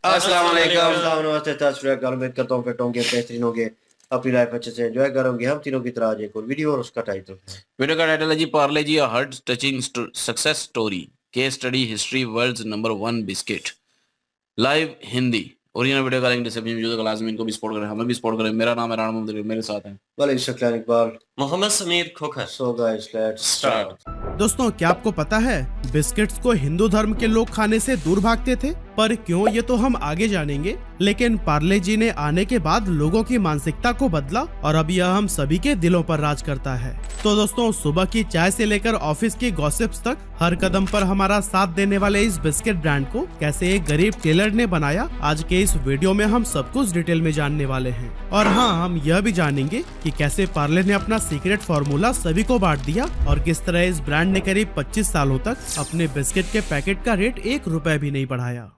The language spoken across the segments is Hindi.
अस्सलाम वालेकुम। नमस्ते, उम्मीद करता हूँ फिट होंगे, बेहतरीन होंगे, अपनी लाइफ अच्छे से एंजॉय करोगे। हम तीनों की तरह आज एक और वीडियो और उसका टाइटल है। वीडियो का टाइटल है G Parle G heart touching success story case study history world's number 1 biscuit live Hindi. Original video का लिंक डिस्क्रिप्शन में जो लाजमी इनको भी सपोर्ट करें, हमें भी सपोर्ट करें। मेरा नाम है राणा मोहम्मद, मेरे साथ हैं वाले Shaklan Iqbal, Mohammad Sameer Khokhar. So guys let's start. दोस्तों, क्या आपको पता है बिस्किट्स को हिंदू धर्म के लोग खाने से दूर भागते थे? पर क्यों, ये तो हम आगे जानेंगे। लेकिन पार्ले जी ने आने के बाद लोगों की मानसिकता को बदला और अब यह हम सभी के दिलों पर राज करता है। तो दोस्तों, सुबह की चाय से लेकर ऑफिस की गॉसिप्स तक हर कदम पर हमारा साथ देने वाले इस बिस्किट ब्रांड को कैसे एक गरीब टेलर ने बनाया, आज के इस वीडियो में हम सब कुछ डिटेल में जानने वाले हैं। और हाँ, हम यह भी जानेंगे कि कैसे पार्ले ने अपना सीक्रेट फॉर्मूला सभी को बांट दिया और किस तरह इस ब्रांड ने करीब 25 सालों तक अपने बिस्किट के पैकेट का रेट 1 रुपए भी नहीं बढ़ाया।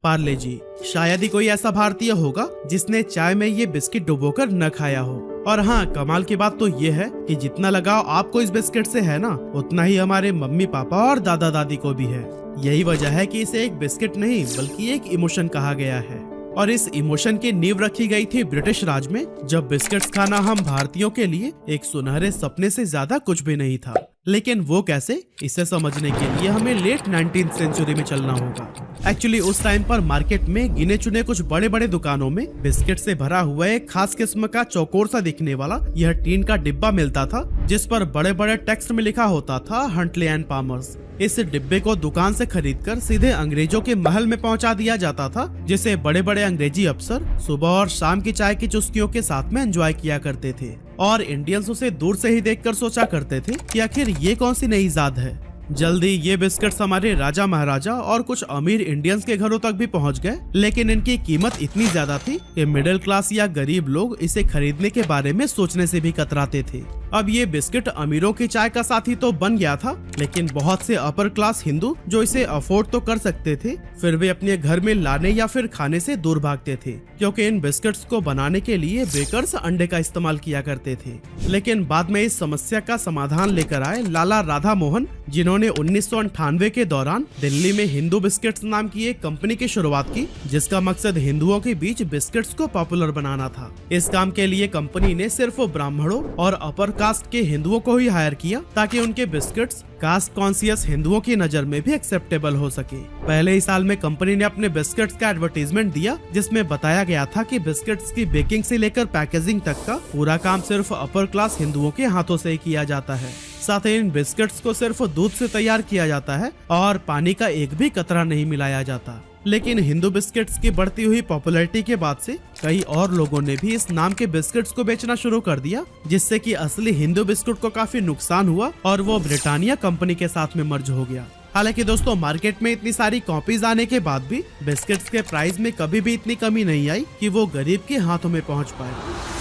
पार्ले जी, शायद ही कोई ऐसा भारतीय होगा जिसने चाय में ये बिस्किट डुबोकर न खाया हो। और हाँ, कमाल की बात तो ये है कि जितना लगाव आपको इस बिस्किट से है ना, उतना ही हमारे मम्मी पापा और दादा दादी को भी है। यही वजह है कि इसे एक बिस्किट नहीं बल्कि एक इमोशन कहा गया है। और इस इमोशन की नींव रखी गई थी ब्रिटिश राज में, जब बिस्किट्स खाना हम भारतीयों के लिए एक सुनहरे सपने से ज्यादा कुछ भी नहीं था। लेकिन वो कैसे, इसे समझने के लिए हमें लेट 19th सेंचुरी में चलना होगा। एक्चुअली उस टाइम पर मार्केट में गिने चुने कुछ बड़े बड़े दुकानों में बिस्किट से भरा हुआ एक खास किस्म का चौकोर सा दिखने वाला यह टीन का डिब्बा मिलता था, जिस पर बड़े बड़े टेक्स्ट में लिखा होता था हंटले एंड पामर्स। इस डिब्बे को दुकान से खरीदकर सीधे अंग्रेजों के महल में पहुंचा दिया जाता था, जिसे बड़े बड़े अंग्रेजी अफसर सुबह और शाम की चाय की चुस्कियों के साथ में एंजॉय किया करते थे। और इंडियंस उसे दूर से ही देखकर सोचा करते थे कि आखिर ये कौन सी नई इजाद है। जल्दी ये बिस्किट्स हमारे राजा महाराजा और कुछ अमीर इंडियंस के घरों तक भी पहुंच गए, लेकिन इनकी कीमत इतनी ज्यादा थी कि मिडिल क्लास या गरीब लोग इसे खरीदने के बारे में सोचने से भी कतराते थे। अब ये बिस्किट अमीरों की चाय का साथी तो बन गया था, लेकिन बहुत से अपर क्लास हिंदू जो इसे अफोर्ड तो कर सकते थे, फिर भी अपने घर में लाने या फिर खाने से दूर भागते थे, क्योंकि इन बिस्किट्स को बनाने के लिए बेकर्स अंडे का इस्तेमाल किया करते थे। लेकिन बाद में इस समस्या का समाधान लेकर आए लाला राधा मोहन, जिन्होंने 1998 के दौरान दिल्ली में हिंदू बिस्किट्स नाम की एक कंपनी की शुरुआत की, जिसका मकसद हिंदुओं के बीच बिस्किट्स को पॉपुलर बनाना था। इस काम के लिए कंपनी ने सिर्फ ब्राह्मणों और अपर कास्ट के हिंदुओं को ही हायर किया, ताकि उनके बिस्किट्स कास्ट कॉन्शियस हिंदुओं की नजर में भी एक्सेप्टेबल हो सके। पहले ही साल में कंपनी ने अपने बिस्किट्स का एडवर्टीजमेंट दिया, जिसमें बताया गया था कि बिस्किट्स की बेकिंग से लेकर पैकेजिंग तक का पूरा काम सिर्फ अपर क्लास हिंदुओं के हाथों से ही किया जाता है। साथ ही इन बिस्किट्स को सिर्फ दूध से तैयार किया जाता है और पानी का एक भी कतरा नहीं मिलाया जाता। लेकिन हिंदू बिस्किट्स की बढ़ती हुई पॉपुलैरिटी के बाद से कई और लोगों ने भी इस नाम के बिस्किट्स को बेचना शुरू कर दिया, जिससे कि असली हिंदू बिस्कुट को काफी नुकसान हुआ और वो ब्रिटानिया कंपनी के साथ में मर्ज हो गया। हालांकि दोस्तों, मार्केट में इतनी सारी कॉपीज आने के बाद भी बिस्किट्स के प्राइस में कभी भी इतनी कमी नहीं आई कि वो गरीब के हाथों में पहुंच पाए।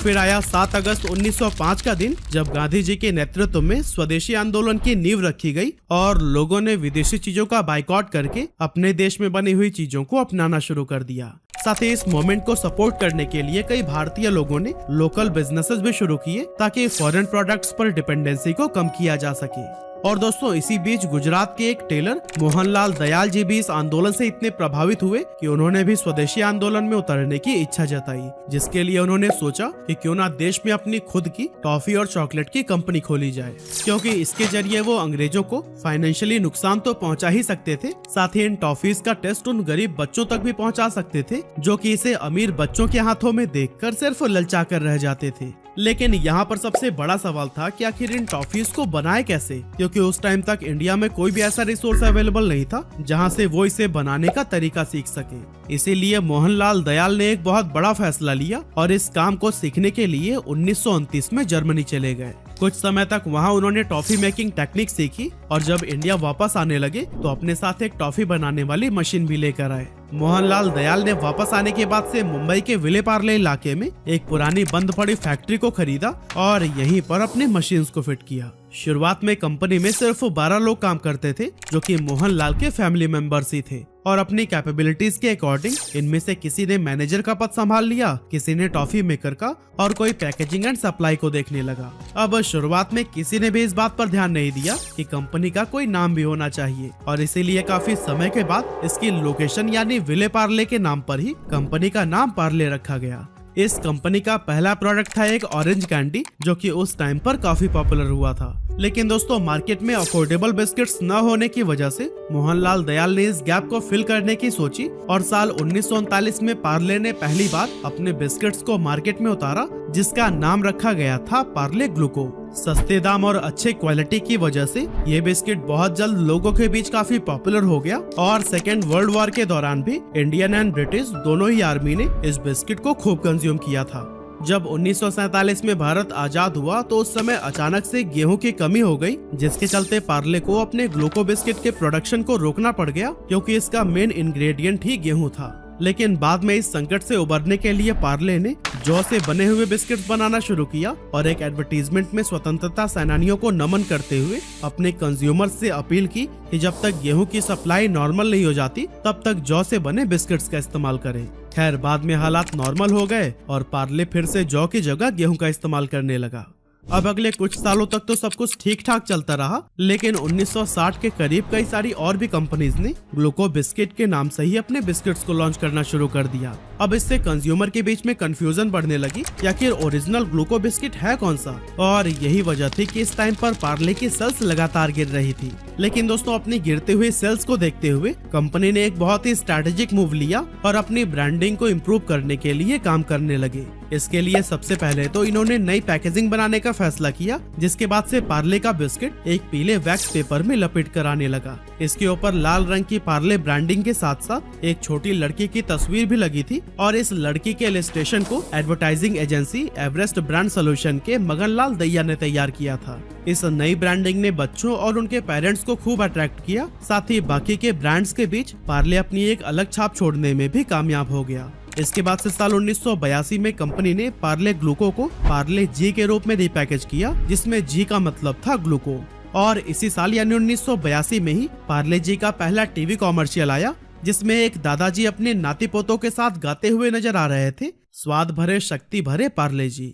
फिर आया 7 अगस्त 1905 का दिन, जब गांधी जी के नेतृत्व में स्वदेशी आंदोलन की नींव रखी गई और लोगों ने विदेशी चीजों का बाइकआउट करके अपने देश में बनी हुई चीजों को अपनाना शुरू कर दिया। साथ ही इस मूवमेंट को सपोर्ट करने के लिए कई भारतीय लोगों ने लोकल बिजनेसेस भी शुरू किए, ताकि फॉरेन प्रोडक्ट्स पर डिपेंडेंसी को कम किया जा सके। और दोस्तों, इसी बीच गुजरात के एक टेलर मोहनलाल दयाल जी भी इस आंदोलन से इतने प्रभावित हुए कि उन्होंने भी स्वदेशी आंदोलन में उतरने की इच्छा जताई, जिसके लिए उन्होंने सोचा कि क्यों ना देश में अपनी खुद की टॉफी और चॉकलेट की कंपनी खोली जाए, क्योंकि इसके जरिए वो अंग्रेजों को फाइनेंशियली नुकसान तो पहुंचा ही सकते थे, साथ ही इन टॉफीज का टेस्ट उन गरीब बच्चों तक भी पहुंचा सकते थे, जो कि इसे अमीर बच्चों के हाथों में देखकर सिर्फ ललचा कर रह जाते थे। लेकिन यहाँ पर सबसे बड़ा सवाल था कि आखिर इन टॉफीज को बनाए कैसे, क्योंकि उस टाइम तक इंडिया में कोई भी ऐसा रिसोर्स अवेलेबल नहीं था जहाँ से वो इसे बनाने का तरीका सीख सके। इसीलिए मोहनलाल दयाल ने एक बहुत बड़ा फैसला लिया और इस काम को सीखने के लिए 1929 में जर्मनी चले गए। कुछ समय तक वहाँ उन्होंने टॉफी मेकिंग टेक्निक सीखी और जब इंडिया वापस आने लगे तो अपने साथ एक टॉफी बनाने वाली मशीन भी लेकर आए। मोहनलाल दयाल ने वापस आने के बाद से मुंबई के विले पार्ले इलाके में एक पुरानी बंद पड़ी फैक्ट्री को खरीदा और यहीं पर अपने मशीन्स को फिट किया। शुरुआत में कंपनी में सिर्फ 12 लोग काम करते थे, जो कि मोहनलाल के फैमिली मेंबर्स ही थे। और अपनी कैपेबिलिटीज के अकॉर्डिंग इनमें से किसी ने मैनेजर का पद संभाल लिया, किसी ने टॉफी मेकर का और कोई पैकेजिंग एंड सप्लाई को देखने लगा। अब शुरुआत में किसी ने भी इस बात पर ध्यान नहीं दिया कि कंपनी का कोई नाम भी होना चाहिए और इसीलिए काफी समय के बाद इसकी लोकेशन यानी विले पार्ले के नाम पर ही कंपनी का नाम पार्ले रखा गया। इस कंपनी का पहला प्रोडक्ट था एक ऑरेंज कैंडी, जो कि उस टाइम पर काफी पॉपुलर हुआ था। लेकिन दोस्तों मार्केट में अफोर्डेबल बिस्किट्स न होने की वजह से मोहनलाल दयाल ने इस गैप को फिल करने की सोची और साल 1939 में पार्ले ने पहली बार अपने बिस्किट्स को मार्केट में उतारा, जिसका नाम रखा गया था पार्ले ग्लूको। सस्ते दाम और अच्छे क्वालिटी की वजह से ये बिस्किट बहुत जल्द लोगों के बीच काफी पॉपुलर हो गया और सेकेंड वर्ल्ड वॉर के दौरान भी इंडियन एंड ब्रिटिश दोनों ही आर्मी ने इस बिस्किट को खूब कंज्यूम किया था। जब 1947 में भारत आजाद हुआ तो उस समय अचानक से गेहूं की कमी हो गई, जिसके चलते पार्ले को अपने ग्लूको बिस्किट के प्रोडक्शन को रोकना पड़ गया, क्योंकि इसका मेन इंग्रेडिएंट ही गेहूं था। लेकिन बाद में इस संकट से उबरने के लिए पार्ले ने जौ से बने हुए बिस्किट्स बनाना शुरू किया और एक एडवर्टीजमेंट में स्वतंत्रता सेनानियों को नमन करते हुए अपने कंज्यूमर्स से अपील की कि जब तक गेहूं की सप्लाई नॉर्मल नहीं हो जाती तब तक जौ से बने बिस्किट्स का इस्तेमाल करें। खैर बाद में हालात नॉर्मल हो गए और पार्ले फिर से जौ की जगह गेहूं का इस्तेमाल करने लगा। अब अगले कुछ सालों तक तो सब कुछ ठीक ठाक चलता रहा, लेकिन 1960 के करीब कई सारी और भी कंपनीज ने ग्लूको बिस्किट के नाम से ही अपने बिस्किट्स को लॉन्च करना शुरू कर दिया। अब इससे कंज्यूमर के बीच में कंफ्यूजन बढ़ने लगी कि आखिर ओरिजिनल ग्लूको बिस्किट है कौन सा, और यही वजह थी कि इस टाइम पर पार्ले की सेल्स लगातार गिर रही थी। लेकिन दोस्तों अपनी गिरते हुए सेल्स को देखते हुए कंपनी ने एक बहुत ही स्ट्रैटेजिक मूव लिया और अपनी ब्रांडिंग को इम्प्रूव करने के लिए काम करने लगे। इसके लिए सबसे पहले तो इन्होंने नई पैकेजिंग बनाने का फैसला किया, जिसके बाद से पार्ले का बिस्किट एक पीले वैक्स पेपर में लपेट कर आने लगा। इसके ऊपर लाल रंग की पार्ले ब्रांडिंग के साथ साथ एक छोटी लड़की की तस्वीर भी लगी थी और इस लड़की के इलस्ट्रेशन को advertising agency Everest brand solution के मगनलाल दैया ने तैयार किया था। इस नई ब्रांडिंग ने बच्चों और उनके पेरेंट्स को खूब अट्रैक्ट किया, साथ ही बाकी के ब्रांड्स के बीच पार्ले अपनी एक अलग छाप छोड़ने में भी कामयाब हो गया। इसके बाद से साल 1982 में कंपनी ने पार्ले ग्लूको को पार्ले जी के रूप में रीपैकेज किया, जिसमें जी का मतलब था ग्लूको। और इसी साल यानी 1982 में ही पार्ले जी का पहला टीवी कॉमर्शियल आया, जिसमें एक दादाजी अपने नाती पोतों के साथ गाते हुए नजर आ रहे थे, स्वाद भरे शक्ति भरे पार्ले जी।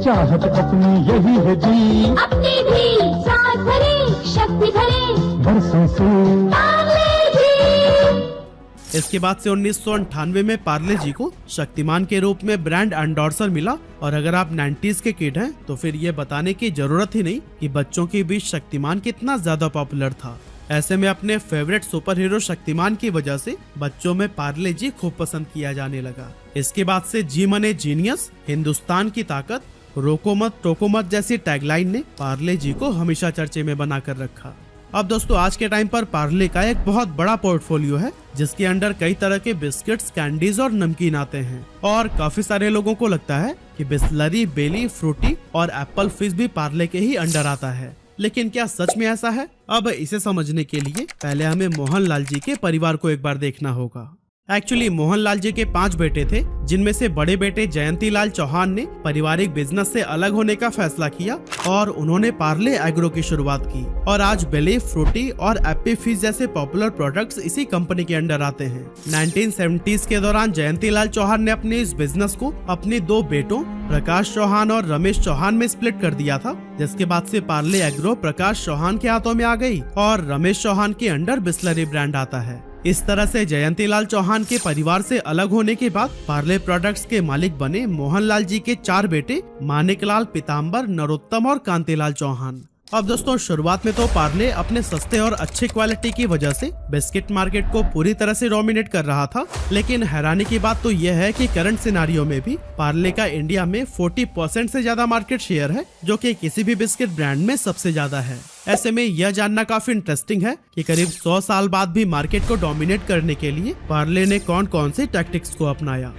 चाहत अपनी यही है जी, अपनी भी स्वाद भरे शक्ति भरे बरसों से पार्ले जी। इसके बाद से 1998 में पार्ले जी को शक्तिमान के रूप में ब्रांड एंडोर्सर मिला। और अगर आप 90s के किड हैं तो फिर ये बताने की जरूरत ही नहीं कि बच्चों के बीच शक्तिमान कितना ज्यादा पॉपुलर था। ऐसे में अपने फेवरेट सुपर हीरो शक्तिमान की वजह से बच्चों में पार्ले जी खूब पसंद किया जाने लगा। इसके बाद से जी मने जीनियस, हिंदुस्तान की ताकत, रोको मत टोको मत जैसी टैगलाइन ने पार्ले जी को हमेशा चर्चे में बनाकर रखा। अब दोस्तों आज के टाइम पर पार्ले का एक बहुत बड़ा पोर्टफोलियो है, जिसके अंडर कई तरह के बिस्किट्स, कैंडीज और नमकीन आते हैं। और काफी सारे लोगों को लगता है कि बिस्लरी, बेली, फ्रूटी और एप्पल फिज भी पार्ले के ही अंडर आता है। लेकिन क्या सच में ऐसा है? अब इसे समझने के लिए पहले हमें मोहनलाल जी के परिवार को एक बार देखना होगा। एक्चुअली मोहनलाल जी के 5 बेटे थे, जिनमें से बड़े बेटे जयंती लाल चौहान ने पारिवारिक बिजनेस से अलग होने का फैसला किया और उन्होंने पार्ले एग्रो की शुरुआत की। और आज बेली, फ्रूटी और एप्पी फिज जैसे पॉपुलर प्रोडक्ट्स इसी कंपनी के अंडर आते हैं। 1970s के दौरान जयंती लाल चौहान ने अपने इस बिजनेस को अपने 2 बेटों प्रकाश चौहान और रमेश चौहान में स्प्लिट कर दिया था, जिसके बाद से पार्ले एग्रो प्रकाश चौहान के हाथों में आ गई और रमेश चौहान के अंडर बिस्लरी ब्रांड आता है। इस तरह से जयंती लाल चौहान के परिवार से अलग होने के बाद पार्ले प्रोडक्ट्स के मालिक बने मोहनलाल जी के 4 बेटे मानिकलाल, पीताम्बर, नरोत्तम और कांतिलाल चौहान। अब दोस्तों शुरुआत में तो पार्ले अपने सस्ते और अच्छे क्वालिटी की वजह से बिस्किट मार्केट को पूरी तरह से डोमिनेट कर रहा था, लेकिन हैरानी की बात तो यह है कि करंट सिनारियो में भी पार्ले का इंडिया में 40% से ज्यादा मार्केट शेयर है, जो कि किसी भी बिस्किट ब्रांड में सबसे ज्यादा है। ऐसे में यह जानना काफी इंटरेस्टिंग है कि करीब 100 साल बाद भी मार्केट को डोमिनेट करने के लिए पार्ले ने कौन कौन से टैक्टिक्स को अपनाया।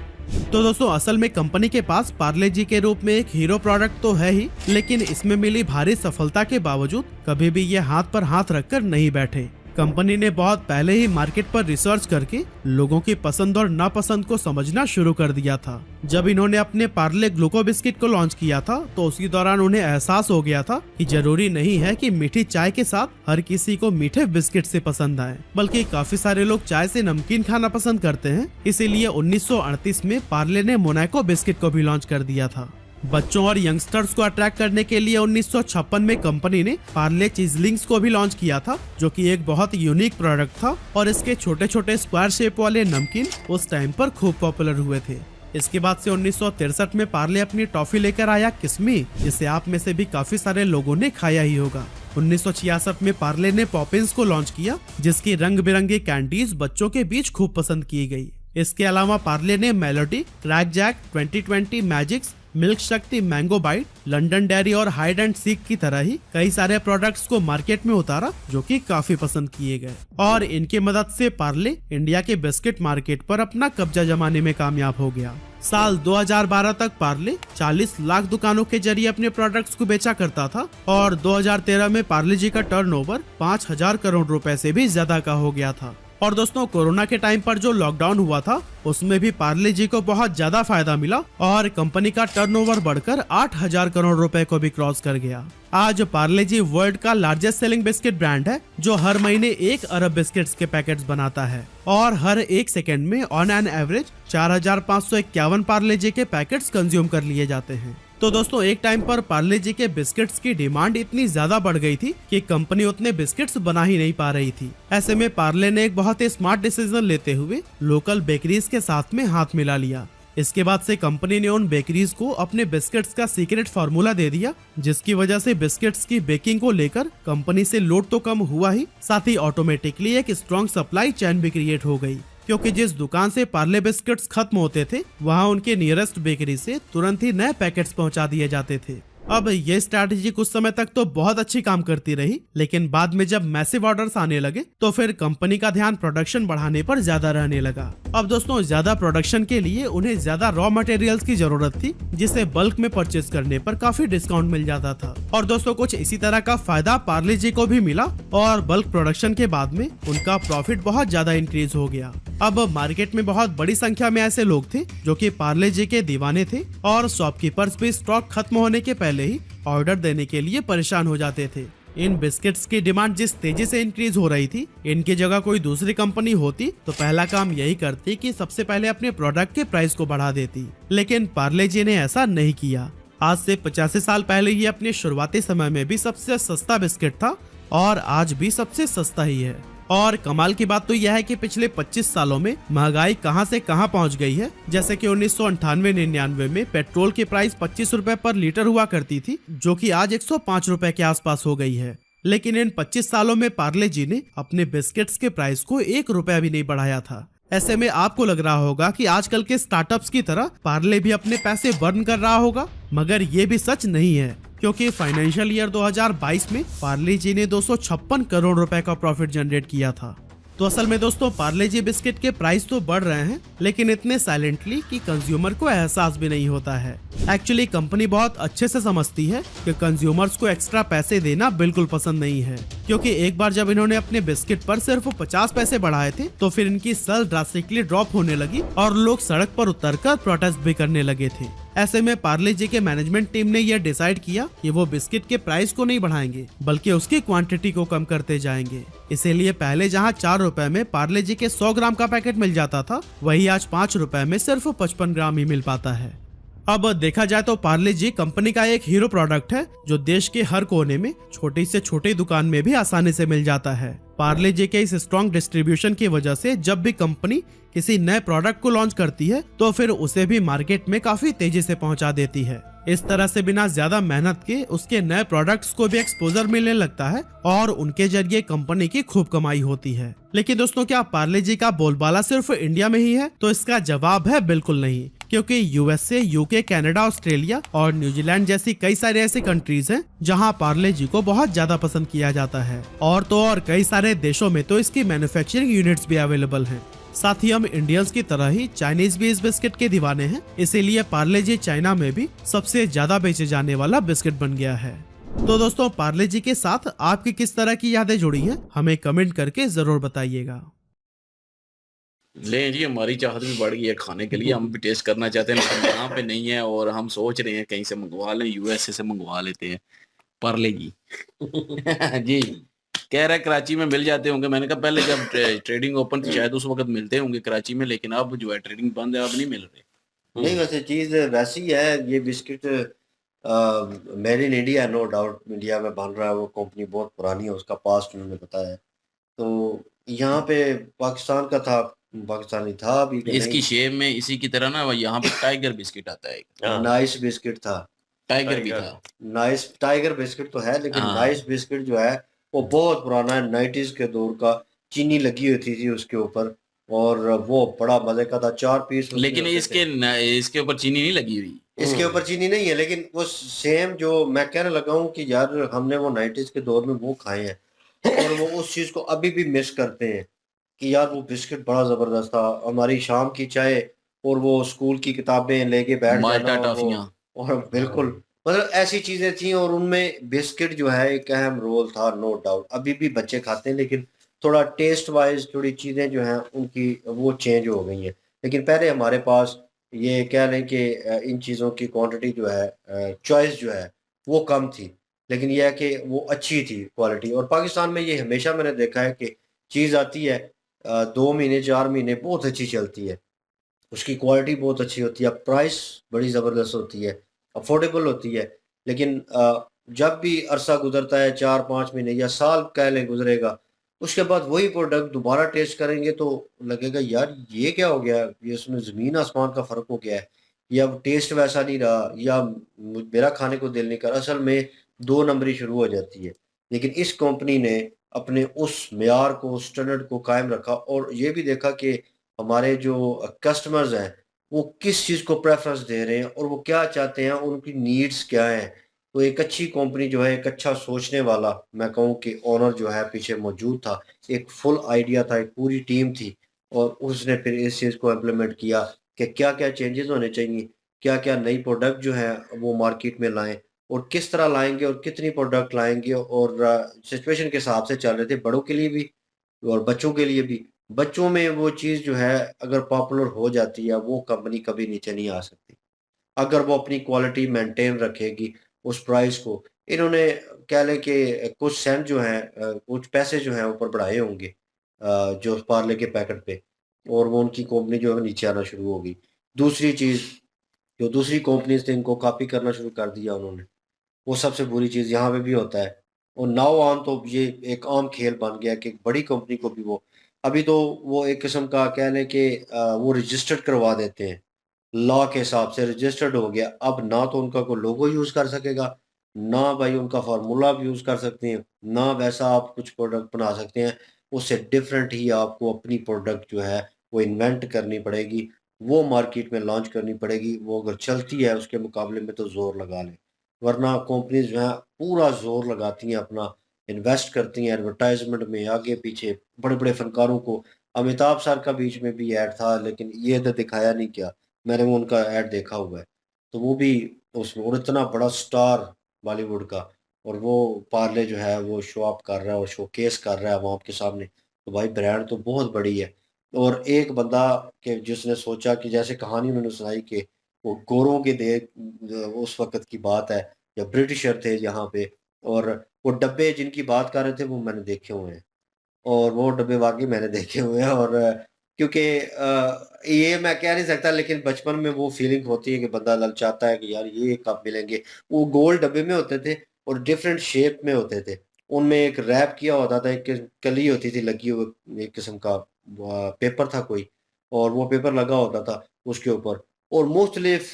तो दोस्तों असल में कंपनी के पास पार्ले जी के रूप में एक हीरो प्रोडक्ट तो है ही, लेकिन इसमें मिली भारी सफलता के बावजूद कभी भी ये हाथ पर हाथ रखकर नहीं बैठे। कंपनी ने बहुत पहले ही मार्केट पर रिसर्च करके लोगों की पसंद और नापसंद को समझना शुरू कर दिया था। जब इन्होंने अपने पार्ले ग्लूको बिस्किट को लॉन्च किया था तो उसी दौरान उन्हें एहसास हो गया था कि जरूरी नहीं है कि मीठी चाय के साथ हर किसी को मीठे बिस्किट से पसंद आए, बल्कि काफी सारे लोग चाय से नमकीन खाना पसंद करते हैं। इसीलिए 1938 में पार्ले ने मोनाको बिस्किट को भी लॉन्च कर दिया था। बच्चों और यंगस्टर्स को अट्रैक्ट करने के लिए 1956 में कंपनी ने पार्ले चीजलिंग्स को भी लॉन्च किया था, जो कि एक बहुत यूनिक प्रोडक्ट था और इसके छोटे छोटे स्क्वायर शेप वाले नमकीन उस टाइम पर खूब पॉपुलर हुए थे। इसके बाद से 1963 में पार्ले अपनी टॉफी लेकर आया किस्मी, जिसे आप में से भी काफी सारे लोगों ने खाया ही होगा। 1966 में पार्ले ने पॉपिंस को लॉन्च किया, जिसकी रंग बिरंगी कैंडीज बच्चों के बीच खूब पसंद की गई। इसके अलावा पार्ले ने Melody, Krackjack, 2020 Magix, Milk Shakti, Mango Bite, London Dairy और हाइड एंड सीक की तरह ही कई सारे प्रोडक्ट्स को मार्केट में उतारा, जो कि काफी पसंद किए गए और इनकी मदद से पार्ले इंडिया के बिस्किट मार्केट पर अपना कब्जा जमाने में कामयाब हो गया। साल 2012 तक पार्ले 40 लाख दुकानों के जरिए अपने प्रोडक्ट्स को बेचा करता था और 2013 में पार्ले जी का टर्नओवर 5000 करोड़ रुपए से भी ज्यादा का हो गया था। और दोस्तों, कोरोना के टाइम पर जो लॉकडाउन हुआ था उसमें भी पार्ले जी को बहुत ज्यादा फायदा मिला और कंपनी का टर्नओवर बढ़कर 8000 करोड़ रुपए को भी क्रॉस कर गया। आज पार्ले जी वर्ल्ड का लार्जेस्ट सेलिंग बिस्किट ब्रांड है, जो हर महीने 1 अरब बिस्किट्स के पैकेट्स बनाता है और हर 1 सेकेंड में ऑन एन एवरेज 4551 पार्ले जी के पैकेट्स कंज्यूम कर लिए जाते हैं। तो दोस्तों, एक टाइम पर पार्ले जी के बिस्किट्स की डिमांड इतनी ज्यादा बढ़ गई थी कि कंपनी उतने बिस्किट्स बना ही नहीं पा रही थी। ऐसे में पार्ले ने एक बहुत ही स्मार्ट डिसीजन लेते हुए लोकल बेकरीज के साथ में हाथ मिला लिया। इसके बाद से कंपनी ने उन बेकरीज को अपने बिस्किट्स का सीक्रेट फार्मूला दे दिया, जिसकी वजह से बिस्किट्स की बेकिंग को लेकर कंपनी से लोड तो कम हुआ ही, साथ ही ऑटोमेटिकली एक स्ट्रॉन्ग सप्लाई चेन भी क्रिएट हो गई, क्योंकि जिस दुकान से पार्ले बिस्किट्स खत्म होते थे वहां उनके नियरेस्ट बेकरी से तुरंत ही नए पैकेट्स पहुंचा दिए जाते थे। अब ये स्ट्रैटेजी कुछ समय तक तो बहुत अच्छी काम करती रही, लेकिन बाद में जब मैसिव ऑर्डर्स आने लगे तो फिर कंपनी का ध्यान प्रोडक्शन बढ़ाने पर ज्यादा रहने लगा। अब दोस्तों, ज्यादा प्रोडक्शन के लिए उन्हें ज्यादा रॉ मटेरियल्स की जरूरत थी, जिसे बल्क में परचेज करने पर काफी डिस्काउंट मिल जाता था। और दोस्तों, कुछ इसी तरह का फायदा पार्ले जी को भी मिला और बल्क प्रोडक्शन के बाद में उनका प्रॉफिट बहुत ज्यादा इंक्रीज हो गया। अब मार्केट में बहुत बड़ी संख्या में ऐसे लोग थे जो कि पार्ले जी के दीवाने थे और शॉपकीपर्स भी स्टॉक खत्म होने के पहले ही ऑर्डर देने के लिए परेशान हो जाते थे। इन बिस्किट्स की डिमांड जिस तेजी से इंक्रीज हो रही थी, इनकी जगह कोई दूसरी कंपनी होती तो पहला काम यही करती कि सबसे पहले अपने प्रोडक्ट के प्राइस को बढ़ा देती, लेकिन पार्ले जी ने ऐसा नहीं किया। आज से 85 साल पहले ये अपने शुरुआती समय में भी सबसे सस्ता बिस्किट था और आज भी सबसे सस्ता ही है। और कमाल की बात तो यह है कि पिछले 25 सालों में महंगाई कहां से कहां पहुंच गई है। जैसे कि 1998-99 में पेट्रोल की प्राइस 25 रुपए पर लीटर हुआ करती थी, जो कि आज 105 रुपए के आसपास हो गई है। लेकिन इन 25 सालों में पार्ले जी ने अपने बिस्किट्स के प्राइस को 1 रुपया भी नहीं बढ़ाया था। ऐसे में आपको लग रहा होगा कि आजकल के स्टार्टअप्स की तरह पार्ले भी अपने पैसे बर्न कर रहा होगा, मगर ये भी सच नहीं है, क्योंकि फाइनेंशियल ईयर 2022 में पार्ले जी ने 256 करोड़ रुपए का प्रॉफिट जनरेट किया था। तो असल में दोस्तों, पार्ले जी बिस्किट के प्राइस तो बढ़ रहे हैं, लेकिन इतने साइलेंटली कि कंज्यूमर को एहसास भी नहीं होता है। एक्चुअली कंपनी बहुत अच्छे से समझती है कि कंज्यूमर्स को एक्स्ट्रा पैसे देना बिल्कुल पसंद नहीं है, क्योंकि एक बार जब इन्होंने अपने बिस्किट पर सिर्फ 50 पैसे बढ़ाए थे तो फिर इनकी सेल ड्रास्टिकली ड्रॉप होने लगी और लोग सड़क पर उतरकर प्रोटेस्ट भी करने लगे थे। ऐसे में पार्ले जी के मैनेजमेंट टीम ने यह डिसाइड किया कि वो बिस्किट के प्राइस को नहीं बढ़ाएंगे, बल्कि उसकी क्वांटिटी को कम करते जाएंगे। इसीलिए पहले जहां 4 रुपए में पार्ले जी के 100 ग्राम का पैकेट मिल जाता था, वही आज 5 रुपए में सिर्फ 55 ग्राम ही मिल पाता है। अब देखा जाए तो पार्ले जी कंपनी का एक हीरो प्रोडक्ट है, जो देश के हर कोने में छोटी से छोटी दुकान में भी आसानी से मिल जाता है। पार्ले जी के इस स्ट्रॉन्ग डिस्ट्रीब्यूशन की वजह से जब भी कंपनी किसी नए प्रोडक्ट को लॉन्च करती है तो फिर उसे भी मार्केट में काफी तेजी से पहुंचा देती है। इस तरह से बिना ज्यादा मेहनत के उसके नए प्रोडक्ट्स को भी एक्सपोजर मिलने लगता है और उनके जरिए कंपनी की खूब कमाई होती है। लेकिन दोस्तों, क्या पार्ले जी का बोलबाला सिर्फ इंडिया में ही है? तो इसका जवाब है बिल्कुल नहीं, क्योंकि यूएसए, यूके, कनाडा, ऑस्ट्रेलिया और न्यूजीलैंड जैसी कई सारे ऐसे कंट्रीज हैं जहां पार्ले जी को बहुत ज्यादा पसंद किया जाता है। और तो और कई सारे देशों में तो इसकी मैन्युफैक्चरिंग यूनिट्स भी अवेलेबल हैं। साथ ही हम इंडियंस की तरह ही चाइनीज भी इस बिस्किट के दीवाने हैं, इसीलिए पार्ले जी चाइना में भी सबसे ज्यादा बेचे जाने वाला बिस्किट बन गया है। तो दोस्तों पार्ले जी के साथ आपकी किस तरह की यादें जुड़ी हैं हमें कमेंट करके जरूर बताइएगा। ले जी, हमारी चाहत भी बढ़ गई है खाने के लिए, हम भी टेस्ट करना चाहते हैं लेकिन यहाँ पे नहीं है और हम सोच रहे हैं कहीं से मंगवा लें, यूएसए से मंगवा लेते हैं पार्ले जी। जी, कह रहा है कराची में मिल जाते होंगे। मैंने कहा पहले जब ट्रेडिंग ओपन थी शायद उस वक्त मिलते होंगे कराची में, लेकिन अब जो है ट्रेडिंग बंद है, अब नहीं मिल रहे। नहीं वैसे चीज़ वैसी है, ये biscuit made in India, no doubt India में बन रहा है, वो कंपनी बहुत पुरानी है, उसका पास्ट उन्होंने बताया है। तो यहाँ पे पाकिस्तान का था, पाकिस्तानी था अभी कि इसकी नहीं। शेप में इसी की तरह ना यहाँ पे टाइगर बिस्किट आता है, नाइस बिस्किट था, टाइगर भी था। नाइस टाइगर बिस्किट तो है, लेकिन हाँ, नाइस बिस्किट जो है वो बहुत पुराना है, 90s के दौर का। चीनी लगी होती थी उसके ऊपर और वो बड़ा मजे का था, 4 पीस उसमें लेकिन होते थे। इसके ऊपर चीनी नहीं लगी हुई। इसके ऊपर चीनी नहीं है, लेकिन वो सेम जो मैं कहने लगा हूँ कि यार हमने वो 90s के दौर में वो खाए हैं और वो उस चीज़ को अभी भी मिस करते हैं कि यार वो बिस्किट बड़ा ज़बरदस्त था। हमारी शाम की चाय और वो स्कूल की किताबें लेके बैठ जाना माल्टा और वो, टॉफियाँ। और बिल्कुल मतलब ऐसी चीज़ें थी और उनमें बिस्किट जो है एक अहम रोल था, नो डाउट। अभी भी बच्चे खाते हैं लेकिन थोड़ा टेस्ट वाइज थोड़ी चीज़ें जो हैं उनकी वो चेंज हो गई हैं। लेकिन पहले हमारे पास ये कह लें कि इन चीज़ों की क्वांटिटी जो है, चॉइस जो है वो कम थी, लेकिन ये है कि वो अच्छी थी क्वालिटी। और पाकिस्तान में ये हमेशा मैंने देखा है कि चीज़ आती है 2 महीने 4 महीने बहुत अच्छी चलती है, उसकी क्वालिटी बहुत अच्छी होती है, प्राइस बड़ी ज़बरदस्त होती है, अफोर्डेबल होती है। लेकिन जब भी अरसा गुजरता है 4-5 महीने या साल कह लें गुजरेगा, उसके बाद वही प्रोडक्ट दोबारा टेस्ट करेंगे तो लगेगा यार ये क्या हो गया? ये इसमें ज़मीन आसमान का फ़र्क हो गया है, या टेस्ट वैसा नहीं रहा, या मेरा खाने को दिल नहीं कर रहा। असल में 2 नंबरी शुरू हो जाती है। लेकिन इस कंपनी ने अपने उस मेयार को, स्टैंडर्ड को कायम रखा और ये भी देखा कि हमारे जो कस्टमर्स हैं, वो किस चीज़ को प्रेफ़रेंस दे रहे हैं और वो क्या चाहते हैं, उनकी नीड्स क्या हैं। तो एक अच्छी कंपनी जो है, एक अच्छा सोचने वाला मैं कहूँ कि ओनर जो है पीछे मौजूद था। एक फुल आइडिया था, एक पूरी टीम थी और उसने फिर इस चीज़ को इम्प्लीमेंट किया कि क्या-क्या चेंजेज़ होने चाहिए, क्या-क्या नई प्रोडक्ट जो है वो मार्केट में लाएँ और किस तरह लाएँगे और कितनी प्रोडक्ट लाएँगे। और सिचुएशन के हिसाब से चल रहे थे, बड़ों के लिए भी और बच्चों के लिए भी। बच्चों में वो चीज़ जो है अगर पॉपुलर हो जाती है, वो कंपनी कभी नीचे नहीं आ सकती। अगर वो अपनी क्वालिटी मेंटेन रखेगी, उस प्राइस को। इन्होंने कह लें कि कुछ सेंट जो हैं, कुछ पैसे जो हैं ऊपर बढ़ाए होंगे जो पार्ले के पैकेट पे, और वो उनकी कंपनी जो है नीचे आना शुरू हो गई। दूसरी चीज़, जो दूसरी कंपनीज़ थी इनको कॉपी करना शुरू कर दिया उन्होंने। वो सबसे बुरी चीज़ यहाँ पे भी होता है। और नाउ ऑन तो ये एक आम खेल बन गया कि एक बड़ी कंपनी को भी वो अभी तो वो एक किस्म का कह लें कि वो रजिस्टर्ड करवा देते हैं। लॉ के हिसाब से रजिस्टर्ड हो गया। अब ना तो उनका कोई लोगो यूज़ कर सकेगा, ना भाई उनका फ़ॉर्मूला आप यूज़ कर सकते हैं, ना वैसा आप कुछ प्रोडक्ट बना सकते हैं। उससे डिफरेंट ही आपको अपनी प्रोडक्ट जो है वो इन्वेंट करनी पड़ेगी, वो मार्केट में लॉन्च करनी पड़ेगी। वो अगर चलती है उसके मुकाबले में तो ज़ोर लगा लें। वरना कंपनीज़ जो हैं पूरा ज़ोर लगाती हैं अपना, इन्वेस्ट करती हैं एडवर्टाइज़मेंट में आगे-पीछे, बड़े-बड़े फ़नकारों को। अमिताभ सर का बीच में भी ऐड था लेकिन ये तो दिखाया नहीं गया। मैंने वो उनका ऐड देखा हुआ है। तो वो भी उसमें, और इतना बड़ा स्टार बॉलीवुड का, और वो पार्ले जो है वो शो ऑफ कर रहा है और शोकेस कर रहा है अवाम के सामने। तो भाई ब्रांड तो बहुत बड़ी है। और एक बंदा के जिसने सोचा कि जैसे कहानी उन्होंने सुनाई कि वो गोरों के दे उस वक़्त की बात है जब ब्रिटिशर थे यहाँ पे, और वो डब्बे जिनकी बात कर रहे थे वो मैंने देखे हुए हैं। और वो डब्बे वाक़ई मैंने देखे हुए हैं। और क्योंकि ये मैं कह नहीं सकता लेकिन बचपन में वो फ़ीलिंग होती है कि बंदा ललचाता है कि यार ये कब मिलेंगे। वो गोल डब्बे में होते थे और डिफरेंट शेप में होते थे। उनमें एक रैप किया होता था, एक कली होती थी लगी हुई, एक किस्म का पेपर था कोई, और वो पेपर लगा होता था उसके ऊपर। और मुख्तलिफ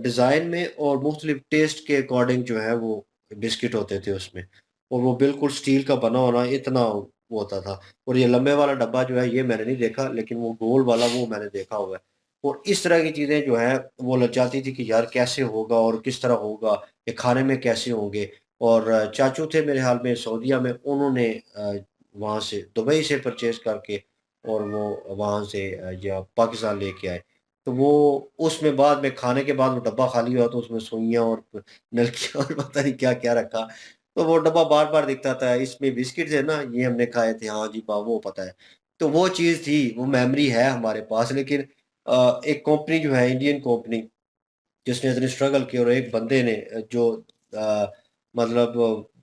डिज़ाइन में और मुख्तलिफ टेस्ट के अकॉर्डिंग जो है वो बिस्किट होते थे उसमें। और वो बिल्कुल स्टील का बना होना, इतना वो होता था। और ये लंबे वाला डब्बा जो है ये मैंने नहीं देखा, लेकिन वो गोल वाला वो मैंने देखा हुआ है। और इस तरह की चीज़ें जो हैं वो लजाती थी कि यार कैसे होगा और किस तरह होगा, ये खाने में कैसे होंगे। और चाचू थे मेरे ख़्याल में सऊदीया में, उन्होंने वहाँ से दुबई से परचेज़ करके और वो वहाँ से या पाकिस्तान लेके आए। तो वो उसमें बाद में खाने के बाद वो डब्बा खाली हुआ तो उसमें सुइयाँ और नलकियाँ और पता नहीं क्या-क्या रखा। तो वो डब्बा बार बार दिखता था, इसमें बिस्किट थे ना, ये हमने खाए थे, हाँ जी वो पता है। तो वो चीज़ थी, वो मेमोरी है हमारे पास। लेकिन एक कंपनी जो है, इंडियन कंपनी, जिसने इतनी स्ट्रगल की, और एक बंदे ने जो मतलब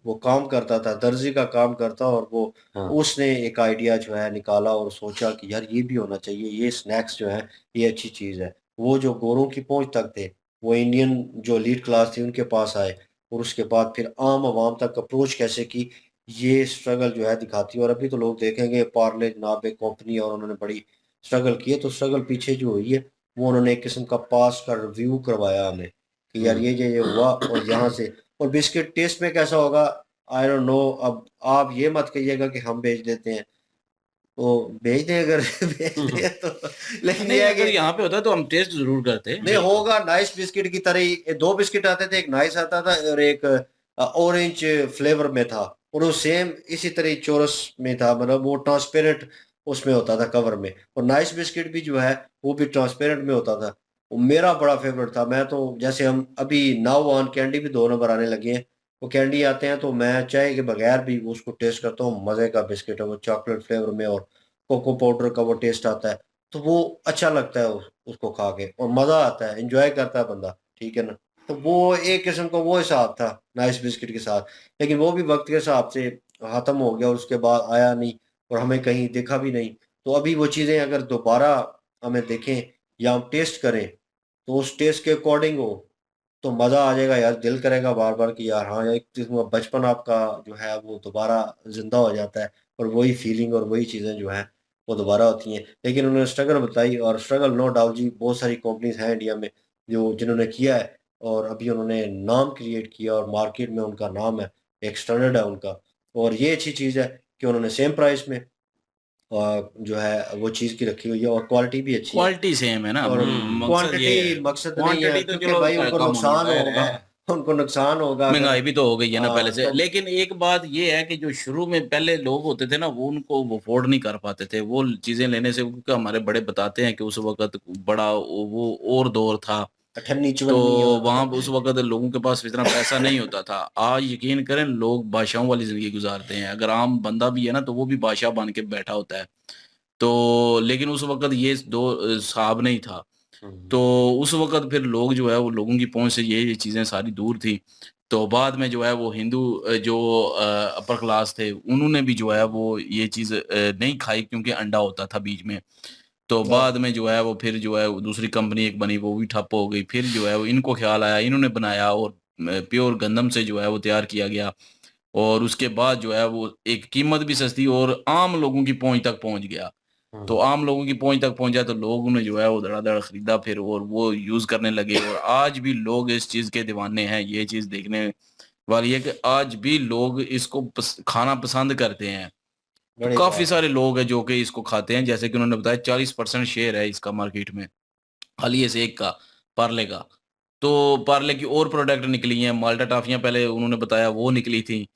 वो काम करता था, दर्जी का काम करता, और वो उसने एक आइडिया जो है निकाला और सोचा कि यार ये भी होना चाहिए, ये स्नैक्स जो है ये अच्छी चीज़ है। वो जो गोरों की पहुंच तक थे, वो इंडियन जो लीड क्लास थी उनके पास आए, और उसके बाद फिर आम आवाम तक अप्रोच कैसे की, ये स्ट्रगल जो है दिखाती है। और अभी तो लोग देखेंगे पार्ले जनाब एक कंपनी, और उन्होंने बड़ी स्ट्रगल की है। तो स्ट्रगल पीछे जो हुई है, वो उन्होंने एक किस्म का पास्ट का रिव्यू करवाया हमें कि यार ये हुआ, और यहाँ से। और बिस्किट टेस्ट में कैसा होगा, आई डोंट नो। अब आप ये मत कहिएगा कि हम बेच देते हैं, तो बेच दें अगर बेच दें तो। लेकिन नहीं, ये है अगर कि यहाँ पे होता तो हम टेस्ट जरूर करते। नहीं होगा, नाइस बिस्किट की तरह ही। दो बिस्किट आते थे, एक नाइस आता था और एक ऑरेंज फ्लेवर में था, और वो सेम इसी तरह चोरस में था, मतलब वो ट्रांसपेरेंट उसमें होता था कवर में। और नाइस बिस्किट भी जो है वो भी ट्रांसपेरेंट में होता था। वो मेरा बड़ा फेवरेट था। मैं तो जैसे हम अभी नाउ ऑन कैंडी भी 2 नंबर आने लगे हैं, वो कैंडी आते हैं तो मैं चाय के बगैर भी उसको टेस्ट करता हूँ। मज़े का बिस्किट है वो, चॉकलेट फ्लेवर में, और कोको पाउडर का वो टेस्ट आता है, तो वो अच्छा लगता है उसको खा के, और मज़ा आता है, एंजॉय करता है बंदा, ठीक है ना। तो वो एक किस्म का वो हिसाब था नाइस बिस्किट के साथ। लेकिन वो भी वक्त के हिसाब से ख़त्म हो गया, और उसके बाद आया नहीं, और हमें कहीं देखा भी नहीं। तो अभी वो चीज़ें अगर दोबारा हमें देखें या हम टेस्ट करें, तो उस टेस्ट के अकॉर्डिंग हो, तो मज़ा आ जाएगा यार। दिल करेगा बार बार कि यार हाँ, एक किस्म का बचपन आपका जो है वो दोबारा जिंदा हो जाता है, और वही फीलिंग और वही चीज़ें जो हैं वो दोबारा होती हैं। लेकिन उन्होंने स्ट्रगल बताई, और स्ट्रगल नो डाउट जी, बहुत सारी कंपनीज हैं इंडिया में जो जिन्होंने किया है, और अभी उन्होंने नाम क्रिएट किया, और मार्केट में उनका नाम है, एक स्टैंडर्ड है उनका। और ये अच्छी चीज़ है कि उन्होंने सेम प्राइस में जो है वो चीज़ की रखी हुई है, और क्वालिटी भी अच्छी है। क्वालिटी सेम है ना, और मकसद ये है। क्वांटिटी मकसद नहीं है, क्वांटिटी तो क्योंकि चलो भाई उनको कम होनी नुकसान जाहिर होगा। है, उनको नुकसान होगा अगर। महंगाई भी तो हो गई है ना पहले से। तो लेकिन एक बात ये है कि जो शुरू में पहले लोग होते थे ना, वो उनको अफोर्ड नहीं कर पाते थे वो चीजें लेने से, क्योंकि हमारे बड़े बताते हैं कि उस वक्त बड़ा वो और दौर था। अठन्नी तो चवन्नी और वहां उस वक्त लोगों के पास इतना पैसा नहीं होता था। आज यकीन करें, लोग बादशाहों वाली जिंदगी गुजारते हैं। अगर आम बंदा भी है ना, तो वो भी बादशाह बन के बैठा होता है। तो लेकिन उस वक्त ये दो साहब नहीं था। तो उस वक़्त फिर लोग जो है वो लोगों की पहुँच से ये चीज़ें सारी दूर थी। तो बाद में जो है वो हिंदू जो अपर क्लास थे, उन्होंने भी जो है वो ये चीज़ नहीं खाई, क्योंकि अंडा होता था बीच में। तो हाँ, बाद में जो है वो फिर जो है वो दूसरी कंपनी एक बनी, वो भी ठप हो गई। फिर जो है वो इनको ख़्याल आया, इन्होंने बनाया, और प्योर गंदम से जो है वो तैयार किया गया। और उसके बाद जो है वो एक कीमत भी सस्ती और आम लोगों की पहुँच तक पहुँच गया। तो हम्म, आम लोगों की पहुँच तक पहुँचा, तो लोगों ने जो है वो धड़ाधड़ खरीदा फिर, और वो यूज़ करने लगे। और आज भी लोग इस चीज़ के दीवाने हैं। ये चीज़ देखने वाली है कि आज भी लोग इसको खाना पसंद करते हैं। तो बड़ी काफ़ी बात है। सारे लोग हैं जो कि इसको खाते हैं। जैसे कि उन्होंने बताया 40% शेयर है इसका मार्केट में, खाली ये सेक का, पार्ले का। तो पार्ले की और प्रोडक्ट निकली हैं, माल्टा टॉफ़ियाँ पहले उन्होंने बताया वो निकली थी।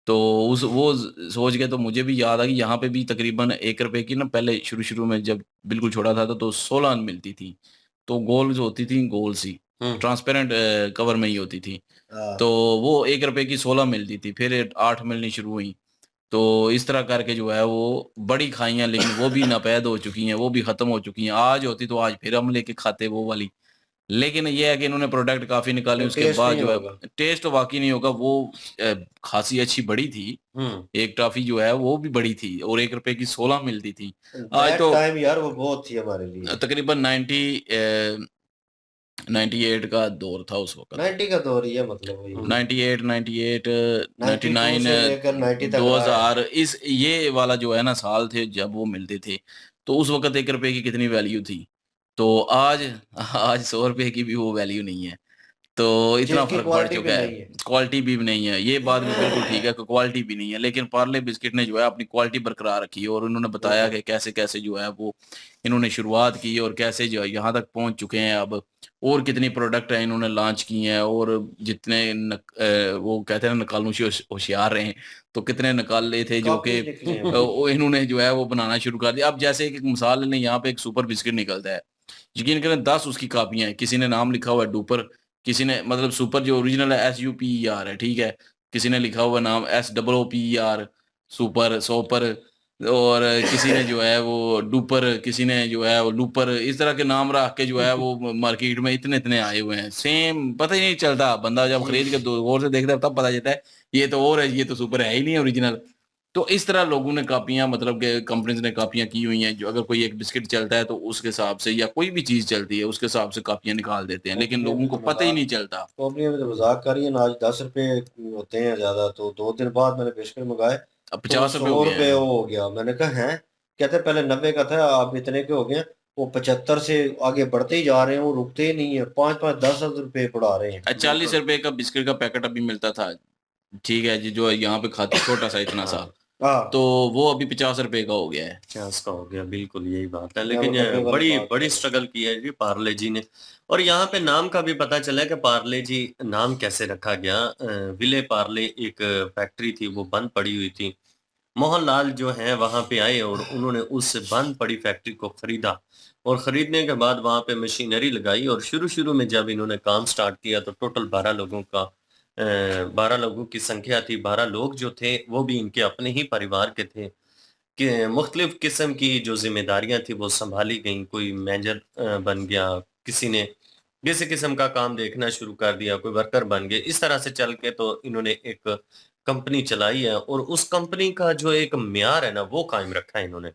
तो उस वो सोच के तो मुझे भी याद आ गई, यहाँ पे भी तकरीबन ₹1 की ना, पहले शुरू-शुरू में जब बिल्कुल छोटा था तो 16 मिलती थी। तो गोल जो होती थी, गोल सी, हम्म, ट्रांसपेरेंट कवर में ही होती थी। हाँ, तो वो ₹1 की 16 मिलती थी, फिर 8 मिलनी शुरू हुई। तो इस तरह करके जो है वो बड़ी खाई हैं, लेकिन वो भी नापैद हो चुकी हैं, वो भी ख़त्म हो चुकी हैं। आज होती तो आज फिर हम लेके खाते वो वाली। लेकिन ये है कि इन्होंने प्रोडक्ट काफ़ी निकाले, वो उसके टेस्ट बाद नहीं जो है होगा। टेस्ट वाक़ई नहीं होगा। वो ख़ासी अच्छी बड़ी थी। हम्म, एक टॉफ़ी जो है वो भी बड़ी थी, और ₹1 की 16 मिलती थी। आज दैट तो टाइम यार वो बहुत थी हमारे लिए। तकरीबन 98 का दौर था उस वक़्त। 90 का दौर ही है, मतलब वही। 98, 92 99, से लेकर 90 तक रहा है। 2000, इस ये वाला जो है ना साल थे जब वो मिलते थे। तो उस वक़्त ₹1 की कितनी वैल्यू थी। तो आज आज ₹100 की भी वो वैल्यू नहीं है। तो इतना जिसकी फ़र्क पड़ क्वालिटी भी चुका है। नहीं है। क्वालिटी भी नहीं है, ये बात भी बिल्कुल ठीक है कि क्वालिटी भी नहीं है, लेकिन पार्ले बिस्किट ने जो है अपनी क्वालिटी बरकरार रखी है। और उन्होंने बताया बिल्कुल। कि कैसे-कैसे जो है वो इन्होंने शुरुआत की, और कैसे जो है यहाँ तक पहुँच चुके हैं अब। और कितनी प्रोडक्ट हैं इन्होंने लॉन्च की हैं, और जितने वो कहते हैं ना, नकालनुशी होशियार रहे हैं, तो कितने निकाले थे जो कि कॉपीज निकले हैं वो। वो इन्होंने जो है वो बनाना शुरू कर दिया। अब जैसे एक मिसाल लें, यहाँ पे एक सुपर बिस्किट निकलता है। यकीन करें 10 उसकी कॉपियाँ हैं। किसी ने नाम लिखा हुआ है डुपर, किसी ने मतलब सुपर जो ओरिजिनल है SUPER है, ठीक है? किसी ने लिखा हुआ नाम SOOPER, सुपर सोपर, और किसी ने जो है वो डुपर, किसी ने जो है वो लूपर, इस तरह के नाम रख के जो है वो मार्केट में इतने इतने आए हुए हैं। सेम पता ही नहीं चलता, बंदा जब खरीद के गौर से देखता है तब पता चलता है ये तो और है, ये तो सुपर है ही नहीं ओरिजिनल। तो इस तरह लोगों ने कापियां, मतलब के कंपनीज ने कापियां की हुई हैं, जो अगर कोई एक बिस्किट चलता है तो उसके हिसाब से, या कोई भी चीज चलती है उसके हिसाब से कापियां निकाल देते हैं, लेकिन लोगों को पता ही नहीं चलता। कंपनी में तो मजाक कर रही है ना, आज 10 रुपए होते हैं ज्यादा, तो 2 दिन बाद मैंने बिस्किट मंगाए अब तो 50 रुपए हो 100 गए रुपए हैं। हो गया। मैंने कहा है, कहते हैं पहले 90 का था, आप इतने के हो गए हैं। वो 75 से आगे बढ़ते ही जा रहे हैं, वो रुकते ही नहीं है, 5-5 10 रुपए पड़ा रहे हैं। 40 रुपए का बिस्किट का पैकेट अभी मिलता था, ठीक है जी, जो यहाँ पे खाते छोटा सा इतना सा, हाँ, तो वो अभी 50 रुपए का हो गया है। 50 का हो गया, बिल्कुल यही बात है। मैं लेकिन 90 वाली बड़ी बात बड़ी कर स्ट्रगल की है जी पार्ले जी ने। और यहाँ पे नाम का भी पता चला है कि पार्ले जी नाम कैसे रखा गया। विले पार्ले एक फैक्ट्री थी, वो बंद पड़ी हुई थी। मोहनलाल जो हैं वहाँ पे आए और उन्होंने उस बंद पड़ी फैक्ट्री को खरीदा, और खरीदने के बाद वहाँ पे मशीनरी लगाई, और शुरू-शुरू में जब इन्होंने काम स्टार्ट किया तो टोटल 12 लोगों का 12 लोगों की संख्या थी। 12 लोग जो थे वो भी इनके अपने ही परिवार के थे, कि मुख्तलिफ किस्म की जो ज़िम्मेदारियाँ थी वो सँभाली गईं। कोई मैनेजर बन गया, किसी ने किसी किस्म का काम देखना शुरू कर दिया, कोई वर्कर बन गए। इस तरह से चल के तो इन्होंने एक कंपनी चलाई है, और उस कंपनी का जो एक म्यार है ना, वो कायम रखा है इन्होंने।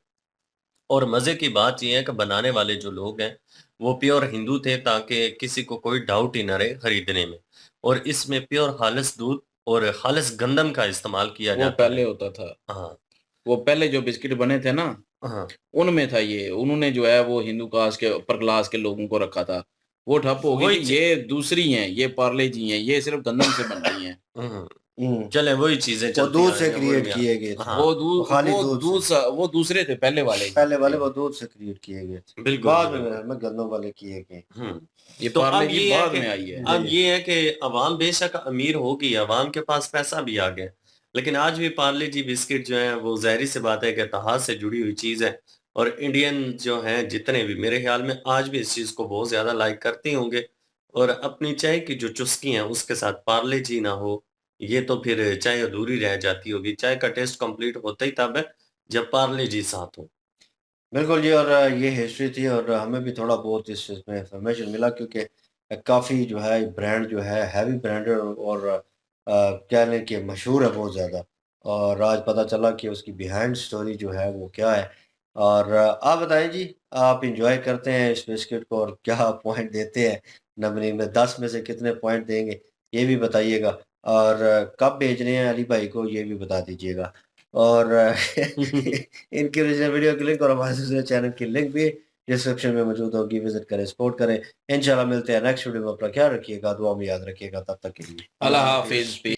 और मज़े की बात ये है कि बनाने वाले जो लोग हैं, वो प्योर हिंदू थे, ताकि किसी को कोई डाउट ही ना रहे खरीदने में। और इसमें प्योर खालिस दूध और खालिस गंदम का इस्तेमाल किया वो जाता पहले है। होता था, हाँ, वो पहले जो बिस्किट बने थे ना, हाँ। उनमें था ये। उन्होंने जो है वो हिंदू कास्ट के अपर क्लास के लोगों को रखा था। वो ठप हो गई वही कि ची ये दूसरी हैं, ये पार्ले जी हैं, ये सिर्फ गंदम से बन रही हैं। हुँ, हम्म, चलें वही चीज़ें वो चलती दूध आ से रही हैं, वही क्रिएट म्यार। किए गए थे, हाँ, वो खाली दूध से। वो दूसरे थे पहले वाले। पहले वाले वो दूध से क्रिएट किए गए थे, बिल्कुल जी, बाद में बिल्कुल। मेरे में गन्नों वाले किए गए। हुँ। ये तो पार्ले अब जी ये है बाद कि में आई है। अब ये है कि अवाम बेशक अमीर हो गई, अवाम के पास पैसा भी आ गया, लेकिन आज भी पार्ले जी बिस्किट जो है वो ज़ाहिर-सी बात है कि इतिहास से जुड़ी हुई चीज़ है। और इंडियन जो हैं जितने भी, मेरे ख़्याल में आज भी इस चीज़ को बहुत ज़्यादा लाइक करते होंगे। और अपनी चाय की जो चुस्की है उसके साथ पार्ले जी ना हो, ये तो फिर चाय अधूरी रह जाती होगी। चाय का टेस्ट कंप्लीट होता ही तब है जब पार्ले जी साथ हों। बिल्कुल जी, और ये हिस्ट्री थी, और हमें भी थोड़ा बहुत इसमें इंफॉर्मेशन मिला, क्योंकि काफ़ी जो है ब्रांड जो है हैवी ब्रांडेड, और कह लें कि मशहूर है बहुत ज़्यादा। और आज पता चला कि उसकी बिहाइंड स्टोरी जो है वो क्या है। और आप बताएं जी, आप इंजॉय करते हैं इस बिस्किट को, और क्या पॉइंट देते हैं नंबरिंग में, 10 में से कितने पॉइंट देंगे ये भी बताइएगा। और कब भेजने हैं अली भाई को ये भी बता दीजिएगा। और इनकी ओरिजिनल वीडियो की लिंक और हमारे दूसरे चैनल की लिंक भी डिस्क्रिप्शन में मौजूद होगी, विजिट करें, सपोर्ट करें। इंशाल्लाह मिलते हैं नेक्स्ट वीडियो में। अपना ख्याल रखिएगा, दुआ में याद रखिएगा, तब तक के लिए अल्लाह अल्लाह हाफिज। हाफिज़।